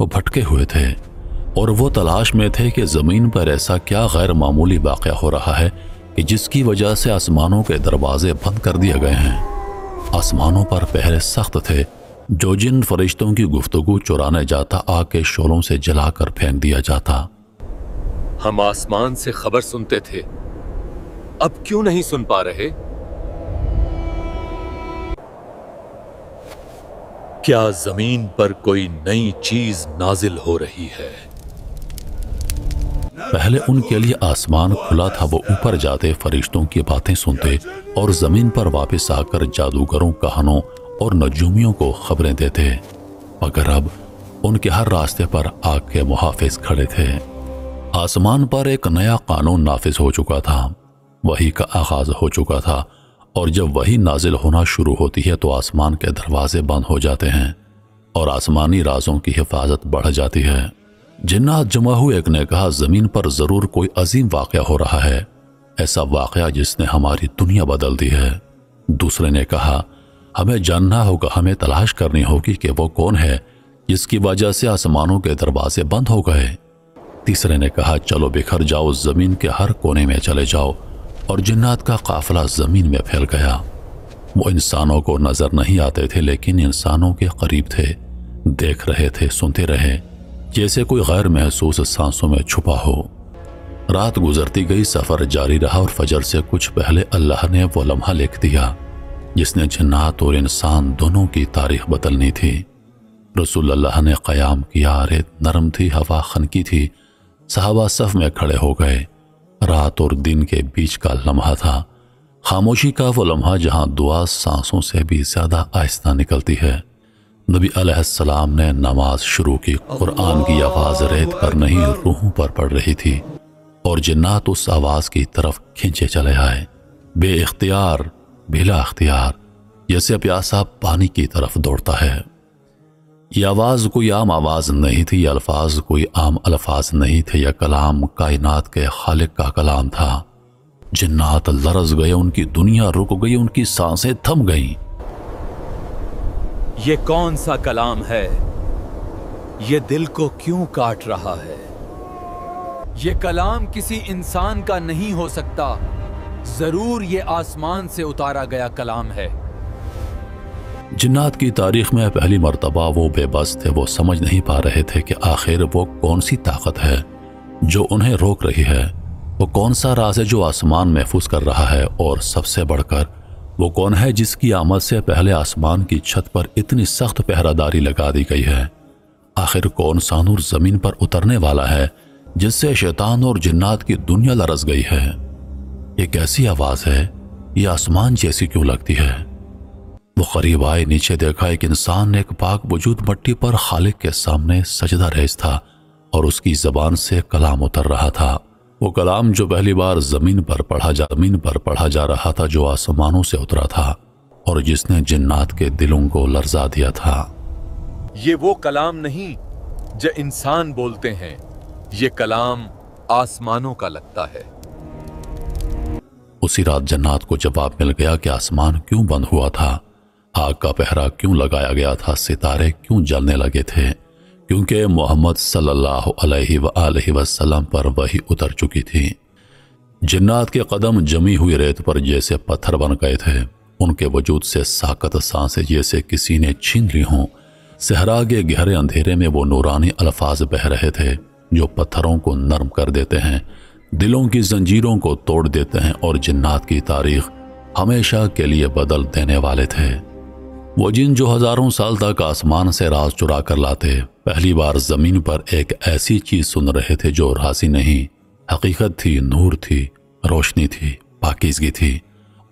وہ بھٹکے ہوئے تھے اور وہ تلاش میں تھے کہ زمین پر ایسا کیا غیر معمولی واقعہ ہو رہا ہے کہ جس کی وجہ سے آسمانوں کے دروازے بند کر دیے گئے ہیں۔ آسمانوں پر پہرے سخت تھے، جو جن فرشتوں کی گفتگو چرانے جاتا آگ کے شعلوں سے جلا کر پھینک دیا جاتا۔ ہم آسمان سے خبر سنتے تھے، اب کیوں نہیں سن پا رہے؟ کیا زمین پر کوئی نئی چیز نازل ہو رہی ہے؟ پہلے ان کے لیے آسمان کھلا تھا، وہ اوپر جاتے، فرشتوں کی باتیں سنتے اور زمین پر واپس آ کر جادوگروں، کہانوں اور نجومیوں کو خبریں دیتے، مگر اب ان کے ہر راستے پر آگ کے محافظ کھڑے تھے۔ آسمان پر ایک نیا قانون نافذ ہو چکا تھا، وحی کا آغاز ہو چکا تھا، اور جب وحی نازل ہونا شروع ہوتی ہے تو آسمان کے دروازے بند ہو جاتے ہیں اور آسمانی رازوں کی حفاظت بڑھ جاتی ہے۔ جنات جمع ہوئے، ایک نے کہا زمین پر ضرور کوئی عظیم واقعہ ہو رہا ہے، ایسا واقعہ جس نے ہماری دنیا بدل دی ہے۔ دوسرے نے کہا ہمیں جاننا ہوگا، ہمیں تلاش کرنی ہوگی کہ وہ کون ہے جس کی وجہ سے آسمانوں کے دروازے بند ہو گئے۔ تیسرے نے کہا چلو بکھر جاؤ، زمین کے ہر کونے میں چلے جاؤ، اور جنات کا قافلہ زمین میں پھیل گیا۔ وہ انسانوں کو نظر نہیں آتے تھے لیکن انسانوں کے قریب تھے، دیکھ رہے تھے، سنتے رہے، جیسے کوئی غیر محسوس سانسوں میں چھپا ہو۔ رات گزرتی گئی، سفر جاری رہا، اور فجر سے کچھ پہلے اللہ نے وہ لمحہ لکھ دیا جس نے جنات اور انسان دونوں کی تاریخ بدلنی تھی۔ رسول اللہ نے قیام کیا، ریت نرم تھی، ہوا خنکی تھی، صحابہ صف میں کھڑے ہو گئے۔ رات اور دن کے بیچ کا لمحہ تھا، خاموشی کا وہ لمحہ جہاں دعا سانسوں سے بھی زیادہ آہستہ نکلتی ہے۔ نبی علیہ السلام نے نماز شروع کی، قرآن کی آواز ریت پر نہیں روحوں پر پڑ رہی تھی، اور جنات اس آواز کی طرف کھینچے چلے آئے، بے اختیار، بلا اختیار، جیسے پیاسا پانی کی طرف دوڑتا ہے۔ یہ آواز کوئی عام آواز نہیں تھی، یہ الفاظ کوئی عام الفاظ نہیں تھے، یہ کلام کائنات کے خالق کا کلام تھا۔ جنات لرز گئے، ان کی دنیا رک گئی، ان کی سانسیں تھم گئیں۔ یہ کون سا کلام ہے؟ یہ دل کو کیوں کاٹ رہا ہے؟ یہ کلام کسی انسان کا نہیں ہو سکتا، ضرور یہ آسمان سے اتارا گیا کلام ہے۔ جنات کی تاریخ میں پہلی مرتبہ وہ بے بس تھے، وہ سمجھ نہیں پا رہے تھے کہ آخر وہ کون سی طاقت ہے جو انہیں روک رہی ہے، وہ کون سا راز ہے جو آسمان محفوظ کر رہا ہے، اور سب سے بڑھ کر وہ کون ہے جس کی آمد سے پہلے آسمان کی چھت پر اتنی سخت پہرہ داری لگا دی گئی ہے۔ آخر کون سا نور زمین پر اترنے والا ہے جس سے شیطان اور جنات کی دنیا لرز گئی ہے؟ یہ کیسی آواز ہے؟ یہ آسمان جیسی کیوں لگتی ہے؟ وہ قریب آئے، نیچے دیکھا، ایک انسان، ایک پاک وجود مٹی پر خالق کے سامنے سجدہ ریز تھا، اور اس کی زبان سے کلام اتر رہا تھا، وہ کلام جو پہلی بار زمین پر پڑھا جا رہا تھا، جو آسمانوں سے اترا تھا اور جس نے جنات کے دلوں کو لرزا دیا تھا۔ یہ وہ کلام نہیں جو انسان بولتے ہیں، یہ کلام آسمانوں کا لگتا ہے۔ اسی رات جنات کو جواب مل گیا کہ آسمان کیوں بند ہوا تھا، آگ کا پہرا کیوں لگایا گیا تھا، ستارے کیوں جلنے لگے تھے، کیونکہ محمد صلی اللہ علیہ وآلہ وسلم پر وحی اتر چکی تھی۔ جنات کے قدم جمی ہوئی ریت پر جیسے پتھر بن گئے تھے، ان کے وجود سے ساکت سانسیں جیسے کسی نے چھین لی ہوں۔ صحرا کے گہرے اندھیرے میں وہ نورانی الفاظ بہہ رہے تھے جو پتھروں کو نرم کر دیتے ہیں، دلوں کی زنجیروں کو توڑ دیتے ہیں، اور جنات کی تاریخ ہمیشہ کے لیے بدل دینے والے تھے۔ وہ جن جو ہزاروں سال تک آسمان سے راز چرا کر لاتے، پہلی بار زمین پر ایک ایسی چیز سن رہے تھے جو راضی نہیں، حقیقت تھی، نور تھی، روشنی تھی، پاکیزگی تھی،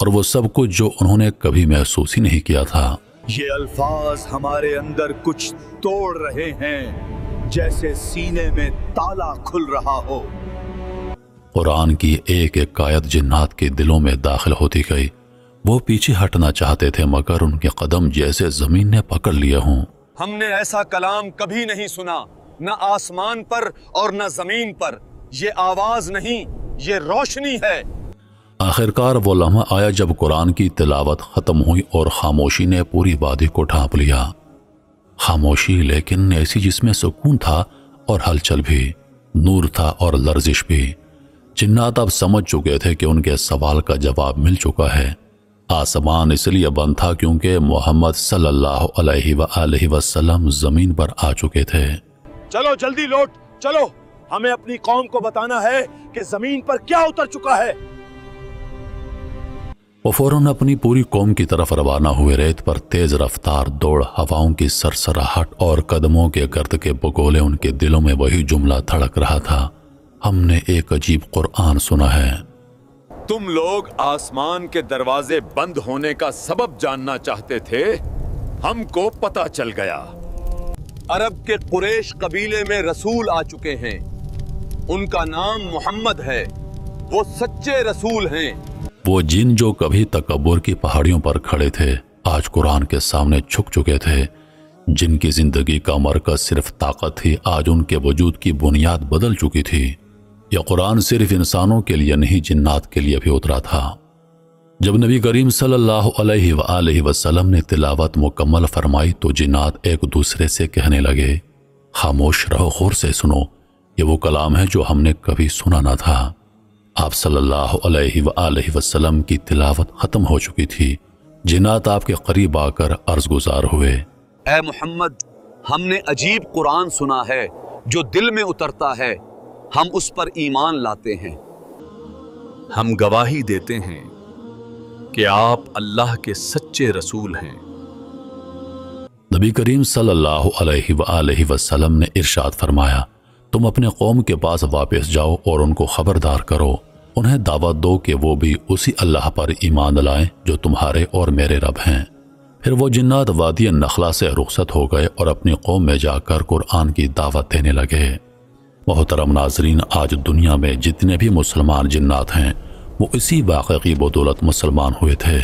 اور وہ سب کچھ جو انہوں نے کبھی محسوس ہی نہیں کیا تھا۔ یہ الفاظ ہمارے اندر کچھ توڑ رہے ہیں، جیسے سینے میں تالا کھل رہا ہو۔ قرآن کی ایک ایک آیت جنات کے دلوں میں داخل ہوتی گئی، وہ پیچھے ہٹنا چاہتے تھے مگر ان کے قدم جیسے زمین نے پکڑ لیے ہوں۔ ہم نے ایسا کلام کبھی نہیں سنا، نہ آسمان پر اور نہ زمین پر۔ یہ آواز نہیں، یہ روشنی ہے۔ آخرکار وہ لمحہ آیا جب قرآن کی تلاوت ختم ہوئی اور خاموشی نے پوری وادی کو ڈھانپ لیا۔ خاموشی لیکن ایسی جس میں سکون تھا اور ہلچل بھی، نور تھا اور لرزش بھی۔ جنات اب سمجھ چکے تھے کہ ان کے سوال کا جواب مل چکا ہے۔ آسمان اس لیے بند تھا کیونکہ محمد صلی اللہ علیہ وآلہ وسلم زمین پر آ چکے تھے۔ چلو جلدی لوٹ چلو، ہمیں اپنی قوم کو بتانا ہے کہ زمین پر کیا اتر چکا ہے۔ وہ فوراً اپنی پوری قوم کی طرف روانہ ہوئے۔ ریت پر تیز رفتار دوڑ، ہواؤں کی سرسراہٹ اور قدموں کے گرد کے بگولے، ان کے دلوں میں وہی جملہ دھڑک رہا تھا، ہم نے ایک عجیب قرآن سنا ہے۔ تم لوگ آسمان کے دروازے بند ہونے کا سبب جاننا چاہتے تھے، ہم کو پتہ چل گیا۔ عرب کے قریش قبیلے میں رسول آ چکے ہیں، ان کا نام محمد ہے، وہ سچے رسول ہیں۔ وہ جن جو کبھی تکبر کی پہاڑیوں پر کھڑے تھے آج قرآن کے سامنے جھک چکے تھے۔ جن کی زندگی کا مرکز صرف طاقت تھی آج ان کے وجود کی بنیاد بدل چکی تھی۔ یہ قرآن صرف انسانوں کے لیے نہیں جنات کے لیے بھی اترا تھا۔ جب نبی کریم صلی اللہ علیہ وآلہ وسلم نے تلاوت مکمل فرمائی تو جنات ایک دوسرے سے کہنے لگے، خاموش رہو، غور سے سنو، یہ وہ کلام ہے جو ہم نے کبھی سنا نہ تھا۔ آپ صلی اللہ علیہ وآلہ وسلم کی تلاوت ختم ہو چکی تھی۔ جنات آپ کے قریب آ کر عرض گزار ہوئے، اے محمد، ہم نے عجیب قرآن سنا ہے جو دل میں اترتا ہے، ہم اس پر ایمان لاتے ہیں۔ ہم گواہی دیتے ہیں کہ آپ اللہ کے سچے رسول ہیں۔ نبی کریم صلی اللہ علیہ وآلہ وسلم نے ارشاد فرمایا، تم اپنے قوم کے پاس واپس جاؤ اور ان کو خبردار کرو، انہیں دعوت دو کہ وہ بھی اسی اللہ پر ایمان لائیں جو تمہارے اور میرے رب ہیں۔ پھر وہ جنات وادی نخلا سے رخصت ہو گئے اور اپنی قوم میں جا کر قرآن کی دعوت دینے لگے۔ محترم ناظرین، آج دنیا میں جتنے بھی مسلمان جنات ہیں وہ اسی واقعے کی بدولت مسلمان ہوئے تھے۔